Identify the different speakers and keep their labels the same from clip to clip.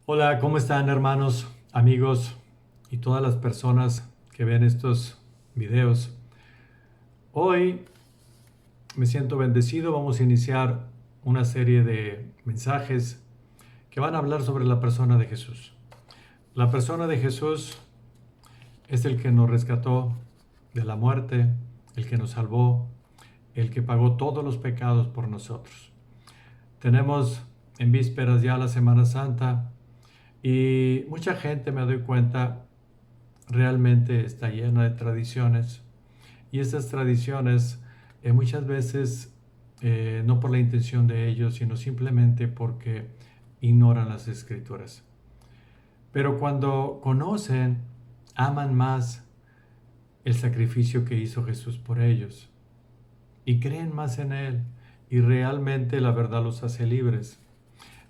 Speaker 1: Hola, ¿cómo están hermanos, amigos y todas las personas que ven estos videos? Hoy me siento bendecido, vamos a iniciar una serie de mensajes que van a hablar sobre la persona de Jesús. La persona de Jesús es el que nos rescató de la muerte, el que nos salvó, el que pagó todos los pecados por nosotros. Tenemos en vísperas ya la Semana Santa y mucha gente, me doy cuenta, realmente está llena de tradiciones y esas tradiciones muchas veces no por la intención de ellos, sino simplemente porque ignoran las escrituras. Pero cuando conocen, aman más el sacrificio que hizo Jesús por ellos y creen más en Él y realmente la verdad los hace libres.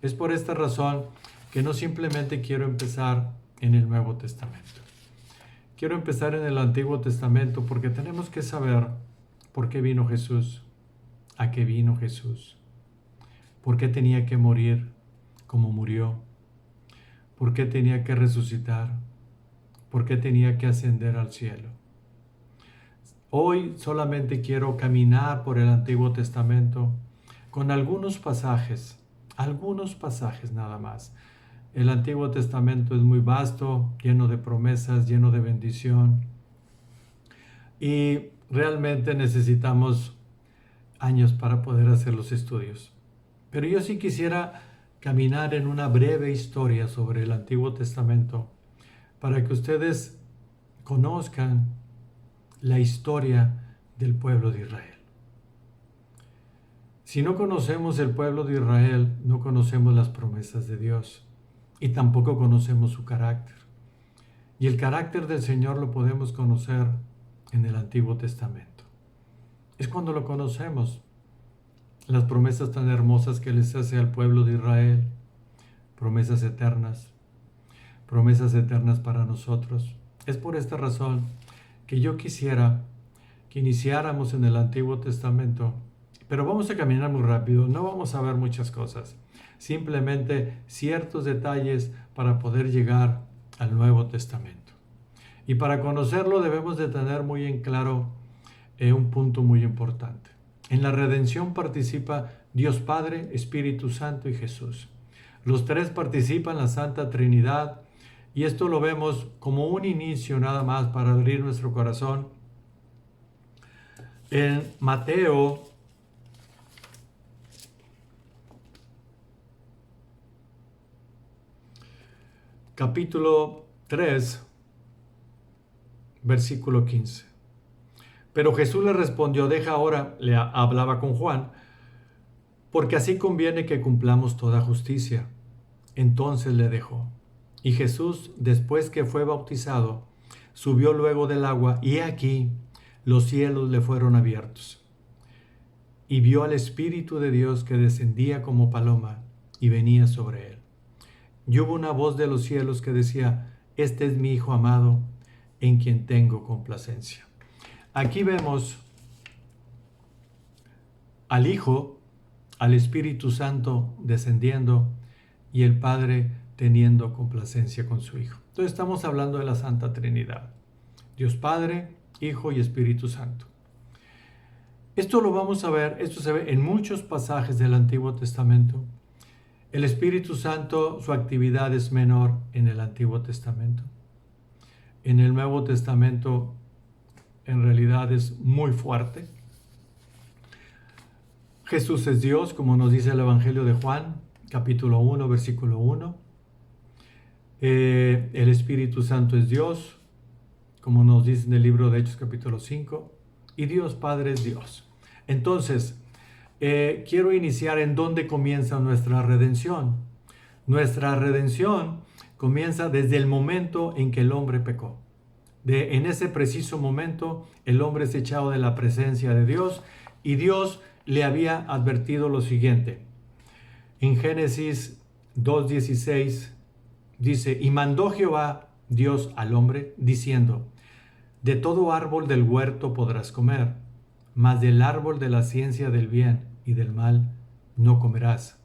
Speaker 1: Es por esta razón que no simplemente quiero empezar en el Nuevo Testamento. Quiero empezar en el Antiguo Testamento porque tenemos que saber por qué vino Jesús, a qué vino Jesús, por qué tenía que morir como murió, por qué tenía que resucitar, por qué tenía que ascender al cielo. Hoy solamente quiero caminar por el Antiguo Testamento con algunos pasajes nada más. El Antiguo Testamento es muy vasto, lleno de promesas, lleno de bendición. Y realmente necesitamos años para poder hacer los estudios. Pero yo sí quisiera caminar en una breve historia sobre el Antiguo Testamento para que ustedes conozcan la historia del pueblo de Israel. Si no conocemos el pueblo de Israel, no conocemos las promesas de Dios y tampoco conocemos su carácter. Y el carácter del Señor lo podemos conocer en el Antiguo Testamento. Es cuando lo conocemos, las promesas tan hermosas que les hace al pueblo de Israel, promesas eternas para nosotros. Es por esta razón que yo quisiera que iniciáramos en el Antiguo Testamento, pero vamos a caminar muy rápido, no vamos a ver muchas cosas, simplemente ciertos detalles para poder llegar al Nuevo Testamento. Y para conocerlo debemos de tener muy en claro un punto muy importante. En la redención participa Dios Padre, Espíritu Santo y Jesús. Los tres participan en la Santa Trinidad y esto lo vemos como un inicio nada más para abrir nuestro corazón. En Mateo capítulo 3, versículo 15. Pero Jesús le respondió, deja ahora, le hablaba con Juan, porque así conviene que cumplamos toda justicia. Entonces le dejó. Y Jesús, después que fue bautizado, subió luego del agua, y he aquí, los cielos le fueron abiertos. Y vio al Espíritu de Dios que descendía como paloma y venía sobre él. Y hubo una voz de los cielos que decía, este es mi Hijo amado, en quien tengo complacencia. Aquí vemos al Hijo, al Espíritu Santo descendiendo y el Padre teniendo complacencia con su Hijo. Entonces estamos hablando de la Santa Trinidad. Dios Padre, Hijo y Espíritu Santo. Esto lo vamos a ver, esto se ve en muchos pasajes del Antiguo Testamento. El Espíritu Santo, su actividad es menor en el Antiguo Testamento. En el Nuevo Testamento, en realidad es muy fuerte. Jesús es Dios, como nos dice el Evangelio de Juan, capítulo 1, versículo 1. El Espíritu Santo es Dios, como nos dice en el libro de Hechos, capítulo 5. Y Dios Padre es Dios. Entonces, quiero iniciar en dónde comienza nuestra redención. Nuestra redención comienza desde el momento en que el hombre pecó. En ese preciso momento, el hombre es echado de la presencia de Dios y Dios le había advertido lo siguiente. En Génesis 2:16 dice, y mandó Jehová Dios al hombre, diciendo, de todo árbol del huerto podrás comer, mas del árbol de la ciencia del bien y del mal no comerás,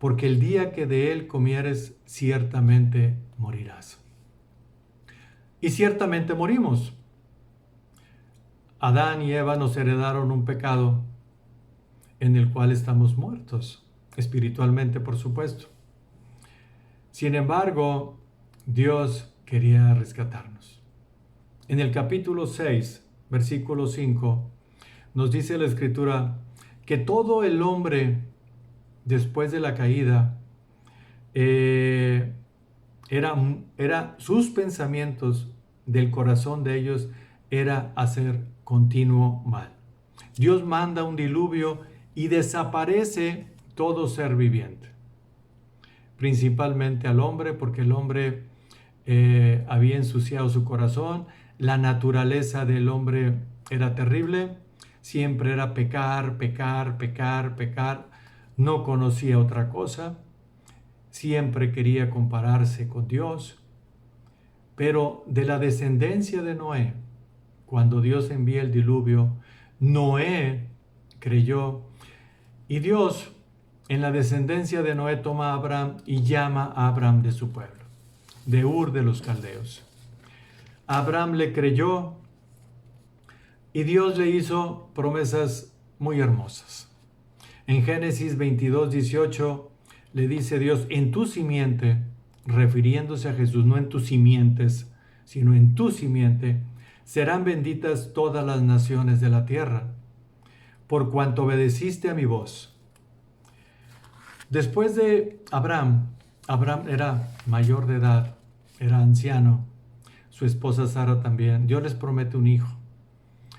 Speaker 1: porque el día que de él comieres, ciertamente morirás. Y ciertamente morimos. Adán y Eva nos heredaron un pecado en el cual estamos muertos, espiritualmente, por supuesto. Sin embargo, Dios quería rescatarnos. En el capítulo 6, versículo 5, nos dice la Escritura que todo el hombre, después de la caída, sus pensamientos del corazón de ellos era hacer continuo mal. Dios manda un diluvio y desaparece todo ser viviente, principalmente al hombre, porque el hombre había ensuciado su corazón. La naturaleza del hombre era terrible, siempre era pecar, pecar, pecar, pecar, no conocía otra cosa, siempre quería compararse con Dios. Pero de la descendencia de Noé, cuando Dios envía el diluvio, Noé creyó, y Dios en la descendencia de Noé toma a Abraham y llama a Abraham de su pueblo, de Ur de los Caldeos. Abraham le creyó y Dios le hizo promesas muy hermosas. En Génesis 22, 18 le dice Dios, en tu simiente, refiriéndose a Jesús, no en tus simientes, sino en tu simiente, serán benditas todas las naciones de la tierra, por cuanto obedeciste a mi voz. Después de Abraham era mayor de edad, era anciano, su esposa Sara también. Dios les promete un hijo.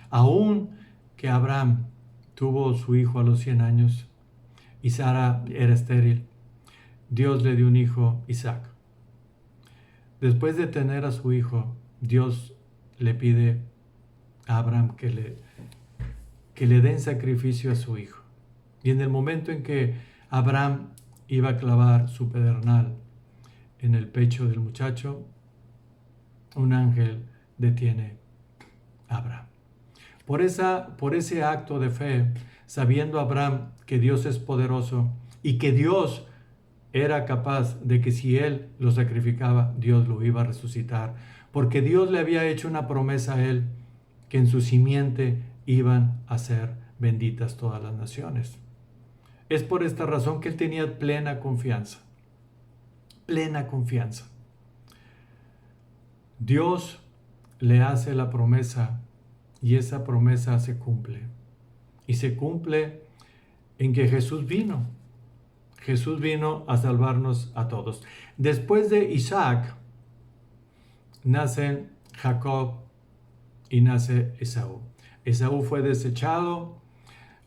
Speaker 1: Aún que Abraham tuvo su hijo a los 100 años y Sara era estéril, Dios le dio un hijo, Isaac. Después de tener a su hijo, Dios le pide a Abraham que le den sacrificio a su hijo. Y en el momento en que Abraham iba a clavar su pedernal en el pecho del muchacho, un ángel detiene a Abraham. Por ese acto de fe, sabiendo Abraham que Dios es poderoso y que Dios era capaz de que si él lo sacrificaba, Dios lo iba a resucitar, porque Dios le había hecho una promesa a él, que en su simiente iban a ser benditas todas las naciones. Es por esta razón que él tenía plena confianza. Plena confianza. Dios le hace la promesa y esa promesa se cumple. Y se cumple en que Jesús vino. Jesús vino a salvarnos a todos. Después de Isaac, nacen Jacob y nace Esaú. Esaú fue desechado,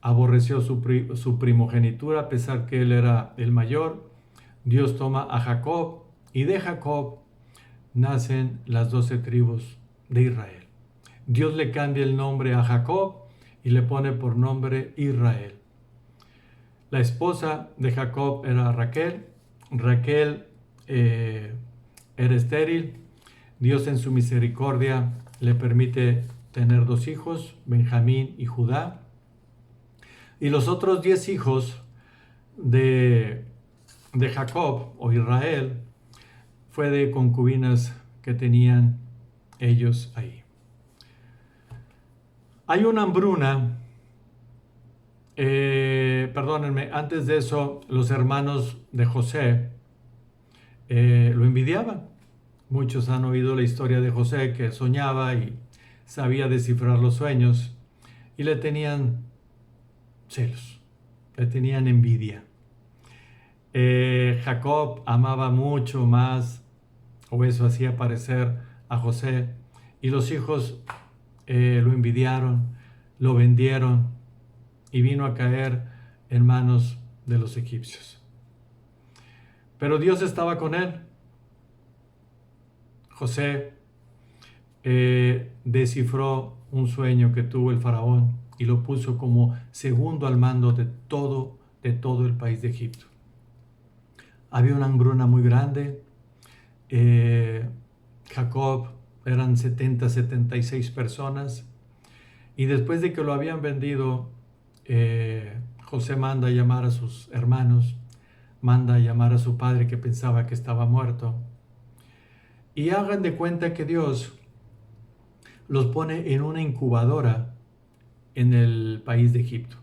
Speaker 1: aborreció su primogenitura, a pesar que él era el mayor. Dios toma a Jacob y de Jacob nacen las 12 tribus de Israel. Dios le cambia el nombre a Jacob y le pone por nombre Israel. La esposa de Jacob era Raquel. Raquel era estéril. Dios en su misericordia le permite tener 2 hijos, Benjamín y Judá. Y los otros 10 hijos de Jacob o Israel fue de concubinas que tenían ellos ahí. Hay una hambruna. Perdónenme, antes de eso, los hermanos de José lo envidiaban. Muchos han oído la historia de José, que soñaba y sabía descifrar los sueños, y le tenían celos, le tenían envidia. Jacob amaba mucho más, o eso hacía parecer, a José, y los hijos lo envidiaron, lo vendieron y vino a caer en manos de los egipcios. Pero Dios estaba con él. José descifró un sueño que tuvo el faraón y lo puso como segundo al mando de todo el país de Egipto. Había una hambruna muy grande. Jacob eran 76 personas. Y después de que lo habían vendido, José manda a llamar a sus hermanos, manda a llamar a su padre que pensaba que estaba muerto. Y hagan de cuenta que Dios los pone en una incubadora en el país de Egipto.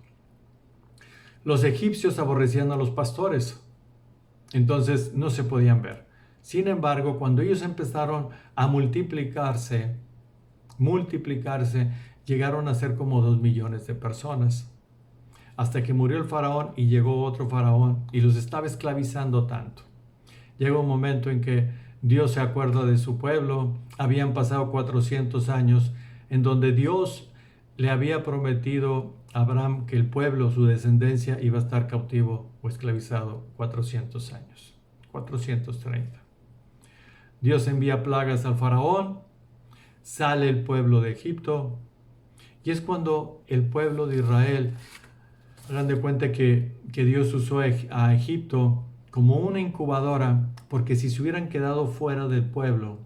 Speaker 1: Los egipcios aborrecían a los pastores, entonces no se podían ver. Sin embargo, cuando ellos empezaron a multiplicarse, llegaron a ser como 2 millones de personas. Hasta que murió el faraón y llegó otro faraón y los estaba esclavizando tanto. Llega un momento en que Dios se acuerda de su pueblo. Habían pasado 400 años en donde Dios le había prometido a Abraham que el pueblo, su descendencia, iba a estar cautivo o esclavizado 400 años, 430. Dios envía plagas al faraón, sale el pueblo de Egipto y es cuando el pueblo de Israel, hagan de cuenta que Dios usó a Egipto como una incubadora, porque si se hubieran quedado fuera del pueblo,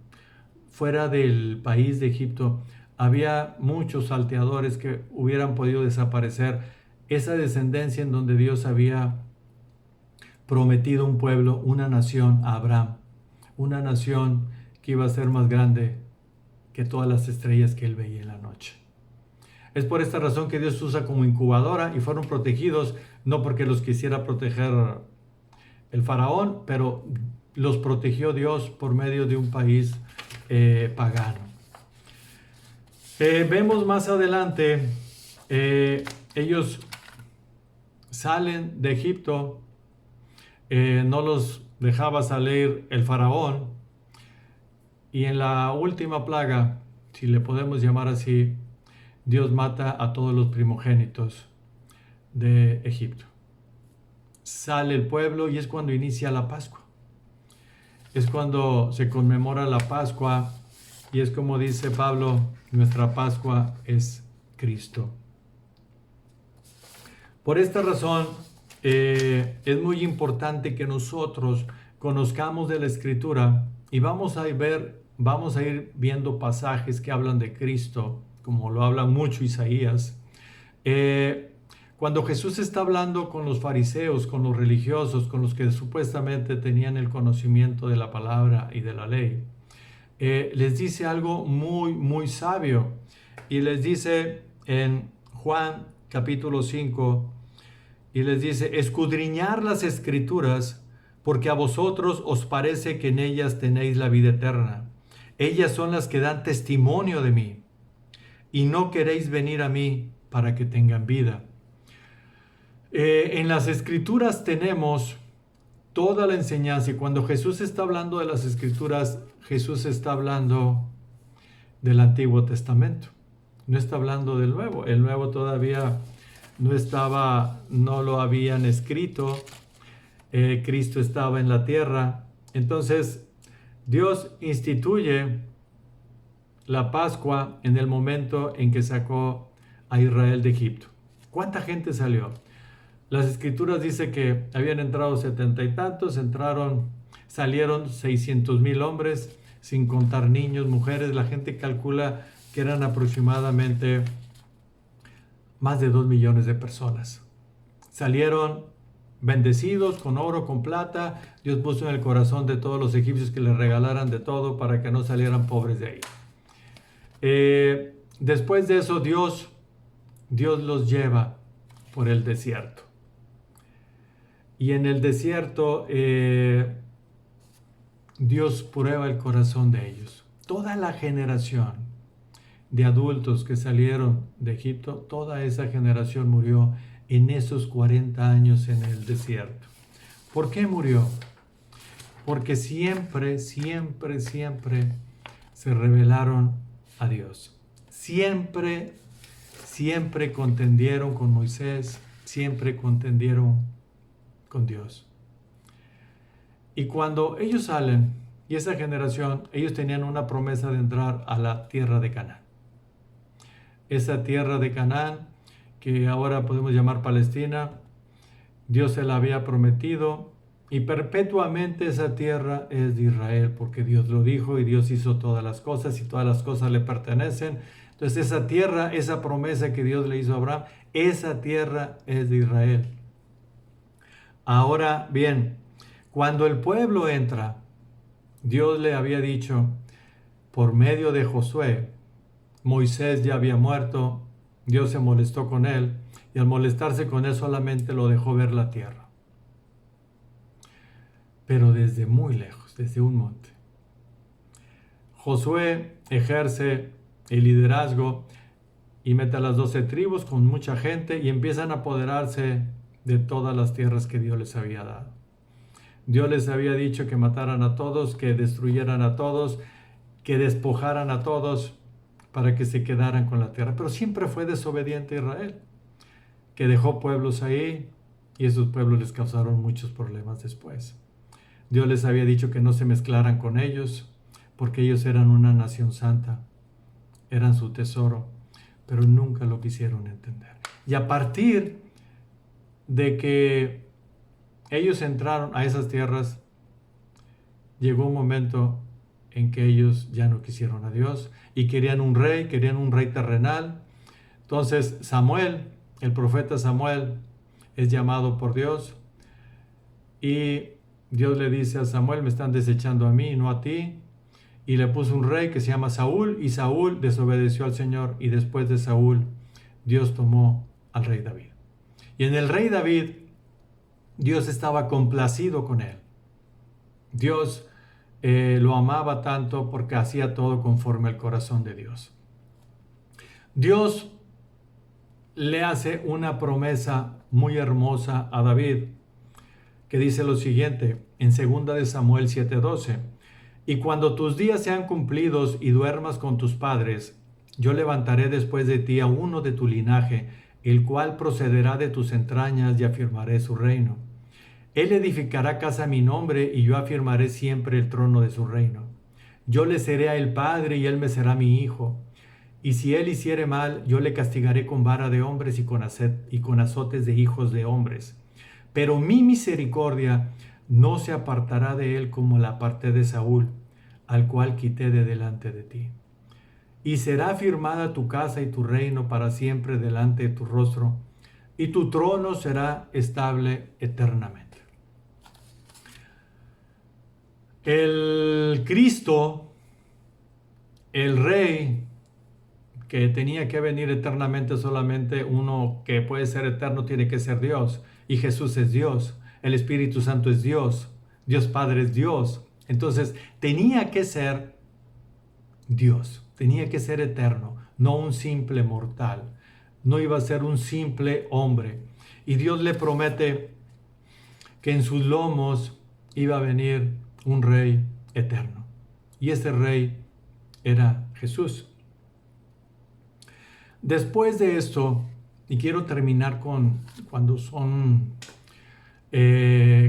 Speaker 1: fuera del país de Egipto, había muchos salteadores que hubieran podido desaparecer esa descendencia en donde Dios había prometido un pueblo, una nación a Abraham, una nación que iba a ser más grande que todas las estrellas que él veía en la noche. Es por esta razón que Dios usa como incubadora y fueron protegidos, no porque los quisiera proteger el faraón, pero los protegió Dios por medio de un país pagano. Vemos más adelante, ellos salen de Egipto, no los dejaba salir el faraón, y en la última plaga, si le podemos llamar así, Dios mata a todos los primogénitos de Egipto. Sale el pueblo y es cuando inicia la Pascua. Es cuando se conmemora la Pascua y es como dice Pablo, nuestra Pascua es Cristo. Por esta razón, es muy importante que nosotros conozcamos de la Escritura y vamos a ir viendo pasajes que hablan de Cristo, como lo habla mucho Isaías. Cuando Jesús está hablando con los fariseos, con los religiosos, con los que supuestamente tenían el conocimiento de la palabra y de la ley, les dice algo muy, muy sabio. Y les dice en Juan capítulo 5, y les dice, escudriñar las escrituras, porque a vosotros os parece que en ellas tenéis la vida eterna. Ellas son las que dan testimonio de mí, y no queréis venir a mí para que tengan vida. En las escrituras tenemos toda la enseñanza, y cuando Jesús está hablando de las escrituras, Jesús está hablando del Antiguo Testamento. No está hablando del Nuevo. El Nuevo todavía no lo habían escrito. Cristo estaba en la tierra. Entonces, Dios instituye la Pascua en el momento en que sacó a Israel de Egipto. ¿Cuánta gente salió? Las escrituras dicen que habían entrado 70 y tantos, salieron 600,000 hombres, sin contar niños, mujeres. La gente calcula que eran aproximadamente más de 2 millones de personas. Salieron bendecidos con oro, con plata. Dios puso en el corazón de todos los egipcios que les regalaran de todo para que no salieran pobres de ahí. Después de eso, Dios los lleva por el desierto. Y en el desierto, Dios prueba el corazón de ellos. Toda la generación de adultos que salieron de Egipto, toda esa generación murió en esos 40 años en el desierto. ¿Por qué murió? Porque siempre se rebelaron a Dios. Siempre contendieron con Moisés, siempre contendieron con Dios. Y cuando ellos salen, y esa generación, ellos tenían una promesa de entrar a la tierra de Canaán. Esa tierra de Canaán, que ahora podemos llamar Palestina, Dios se la había prometido, y perpetuamente esa tierra es de Israel, porque Dios lo dijo y Dios hizo todas las cosas y todas las cosas le pertenecen. Entonces esa tierra, esa promesa que Dios le hizo a Abraham, esa tierra es de Israel. Ahora bien, Cuando el pueblo entra, Dios le había dicho por medio de Josué, Moisés ya había muerto, Dios se molestó con él y al molestarse con él solamente lo dejó ver la tierra. Pero desde muy lejos, desde un monte. Josué ejerce el liderazgo y mete a las 12 tribus con mucha gente y empiezan a apoderarse de todas las tierras que Dios les había dado. Dios les había dicho que mataran a todos, que destruyeran a todos, que despojaran a todos para que se quedaran con la tierra. Pero siempre fue desobediente Israel, que dejó pueblos ahí y esos pueblos les causaron muchos problemas después. Dios les había dicho que no se mezclaran con ellos porque ellos eran una nación santa, eran su tesoro, pero nunca lo quisieron entender. Y a partir de que ellos entraron a esas tierras, llegó un momento en que ellos ya no quisieron a Dios y querían un rey terrenal. Entonces Samuel, el profeta Samuel, es llamado por Dios y Dios le dice a Samuel, me están desechando a mí, no a ti. Y le puso un rey que se llama Saúl y Saúl desobedeció al Señor y después de Saúl Dios tomó al rey David. Y en el rey David Dios estaba complacido con él. Dios lo amaba tanto porque hacía todo conforme al corazón de Dios. Dios le hace una promesa muy hermosa a David que dice lo siguiente en 2 de Samuel 7:12: y cuando tus días sean cumplidos y duermas con tus padres, yo levantaré después de ti a uno de tu linaje, el cual procederá de tus entrañas y afirmaré su reino. Él edificará casa a mi nombre y yo afirmaré siempre el trono de su reino. Yo le seré a él padre y él me será mi hijo. Y si él hiciere mal, yo le castigaré con vara de hombres y con azotes de hijos de hombres. Pero mi misericordia no se apartará de él como la aparté de Saúl, al cual quité de delante de ti. Y será afirmada tu casa y tu reino para siempre delante de tu rostro, y tu trono será estable eternamente. El Cristo, el Rey, que tenía que venir eternamente, solamente uno que puede ser eterno tiene que ser Dios. Y Jesús es Dios, el Espíritu Santo es Dios, Dios Padre es Dios. Entonces tenía que ser Dios, tenía que ser eterno, no un simple mortal. No iba a ser un simple hombre. Y Dios le promete que en sus lomos iba a venir un rey eterno. Y ese rey era Jesús. Después de esto, y quiero terminar con cuando son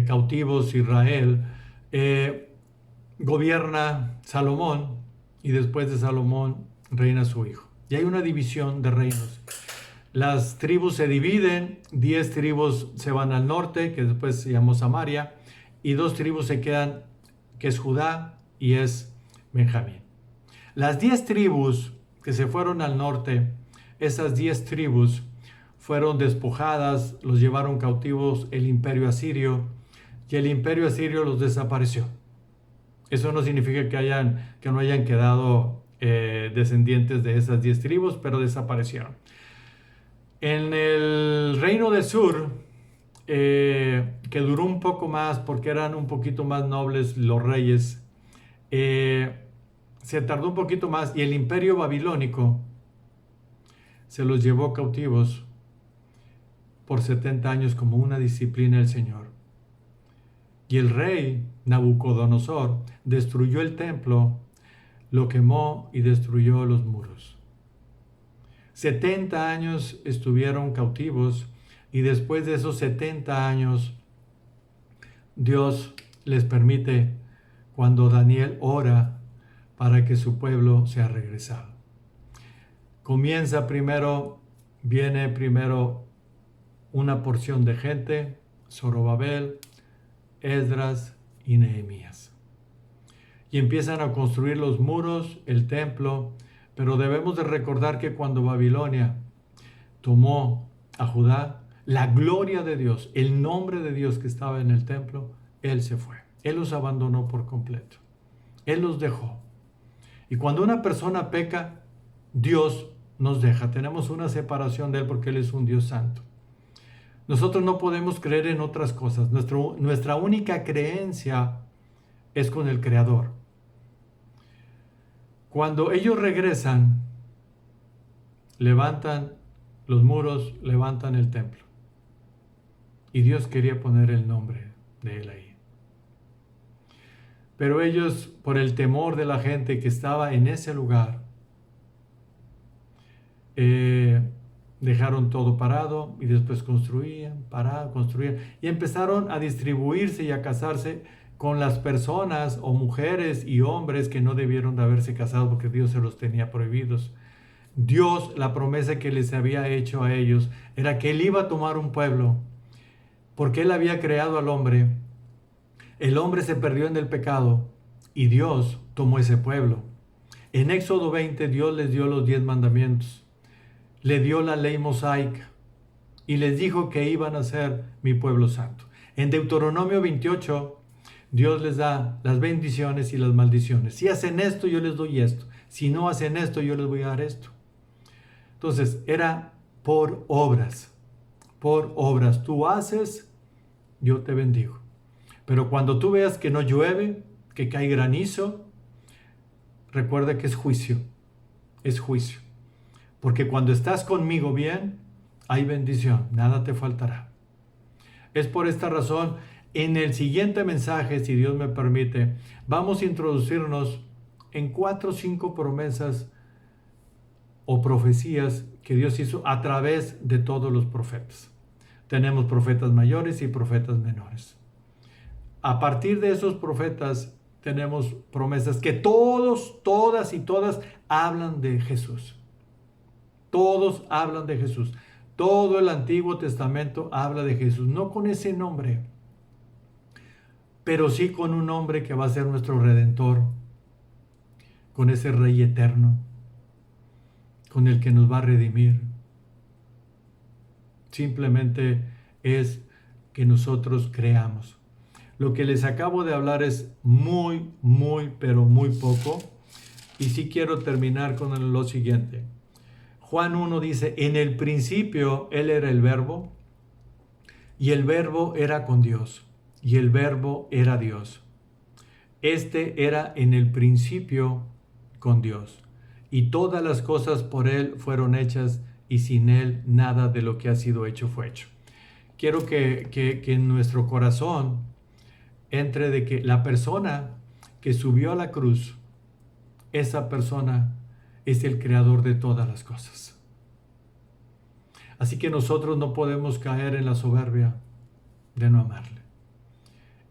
Speaker 1: cautivos Israel, gobierna Salomón y después de Salomón reina su hijo. Y hay una división de reinos. Las tribus se dividen, 10 tribus se van al norte, que después se llamó Samaria, y 2 tribus se quedan, que es Judá y es Benjamín. Las 10 tribus que se fueron al norte, esas 10 tribus fueron despojadas, los llevaron cautivos el imperio asirio y el imperio asirio los desapareció. Eso no significa que no hayan quedado descendientes de esas 10 tribus, pero desaparecieron. En el reino del sur, que duró un poco más porque eran un poquito más nobles los reyes, se tardó un poquito más y el imperio babilónico se los llevó cautivos por 70 años como una disciplina del Señor. Y el rey Nabucodonosor destruyó el templo, lo quemó y destruyó los muros. 70 años estuvieron cautivos y después de esos 70 años Dios les permite, cuando Daniel ora, para que su pueblo sea regresado. Viene primero una porción de gente, Zorobabel, Esdras y Nehemías. Y empiezan a construir los muros, el templo, pero debemos de recordar que cuando Babilonia tomó a Judá, la gloria de Dios, el nombre de Dios que estaba en el templo, Él se fue. Él los abandonó por completo. Él los dejó. Y cuando una persona peca, Dios nos deja. Tenemos una separación de Él porque Él es un Dios santo. Nosotros no podemos creer en otras cosas. Nuestra única creencia es con el Creador. Cuando ellos regresan, levantan los muros, levantan el templo. Y Dios quería poner el nombre de Él ahí. Pero ellos, por el temor de la gente que estaba en ese lugar, dejaron todo parado y después construían y empezaron a distribuirse y a casarse con las personas o mujeres y hombres que no debieron de haberse casado porque Dios se los tenía prohibidos. Dios, la promesa que les había hecho a ellos era que Él iba a tomar un pueblo porque Él había creado al hombre. El hombre se perdió en el pecado y Dios tomó ese pueblo. En Éxodo 20 Dios les dio los 10 mandamientos. Le dio la ley mosaica y les dijo que iban a ser mi pueblo santo. En Deuteronomio 28, Dios les da las bendiciones y las maldiciones. Si hacen esto, yo les doy esto. Si no hacen esto, yo les voy a dar esto. Entonces, era por obras. Por obras. Tú haces, yo te bendigo. Pero cuando tú veas que no llueve, que cae granizo, recuerda que es juicio. Es juicio. Porque cuando estás conmigo bien, hay bendición, nada te faltará. Es por esta razón, en el siguiente mensaje, si Dios me permite, vamos a introducirnos en 4 o 5 promesas o profecías que Dios hizo a través de todos los profetas. Tenemos profetas mayores y profetas menores. A partir de esos profetas tenemos promesas que todas hablan de Jesús. Todos hablan de Jesús. Todo el Antiguo Testamento habla de Jesús. No con ese nombre, pero sí con un nombre que va a ser nuestro Redentor. Con ese Rey eterno. Con el que nos va a redimir. Simplemente es que nosotros creamos. Lo que les acabo de hablar es muy, pero muy poco. Y sí quiero terminar con lo siguiente. Juan 1 dice, en el principio Él era el Verbo, y el Verbo era con Dios, y el Verbo era Dios. Este era en el principio con Dios, y todas las cosas por Él fueron hechas, y sin Él nada de lo que ha sido hecho fue hecho. Quiero que en nuestro corazón entre de que la persona que subió a la cruz, esa persona es el creador de todas las cosas. Así que nosotros no podemos caer en la soberbia de no amarle.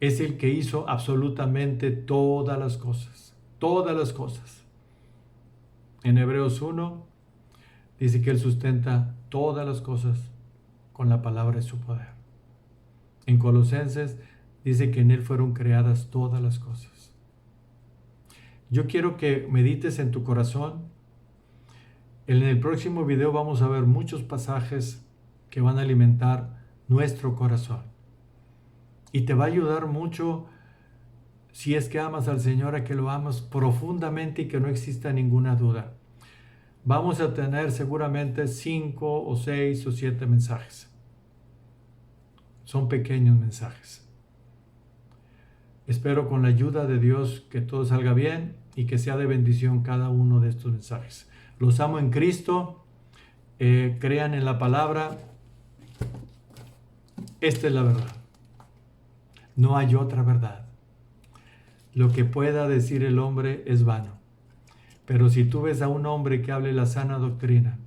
Speaker 1: Es el que hizo absolutamente todas las cosas. Todas las cosas. En Hebreos 1 dice que Él sustenta todas las cosas con la palabra de su poder. En Colosenses dice que en Él fueron creadas todas las cosas. Yo quiero que medites en tu corazón. En el próximo video vamos a ver muchos pasajes que van a alimentar nuestro corazón. Y te va a ayudar mucho, si es que amas al Señor, a que lo amas profundamente y que no exista ninguna duda. Vamos a tener seguramente 5 o 6 o 7 mensajes. Son pequeños mensajes. Espero con la ayuda de Dios que todo salga bien y que sea de bendición cada uno de estos mensajes. Los amo en Cristo, crean en la palabra. Esta es la verdad. No hay otra verdad. Lo que pueda decir el hombre es vano. Pero si tú ves a un hombre que hable la sana doctrina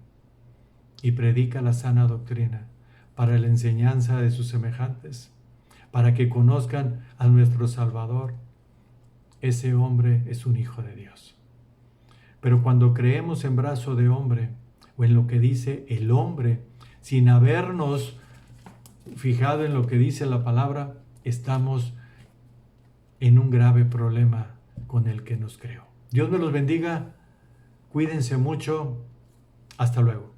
Speaker 1: y predica la sana doctrina para la enseñanza de sus semejantes, para que conozcan a nuestro Salvador, ese hombre es un hijo de Dios. Pero cuando creemos en brazo de hombre o en lo que dice el hombre, sin habernos fijado en lo que dice la palabra, estamos en un grave problema con el que nos creó. Dios me los bendiga, cuídense mucho, hasta luego.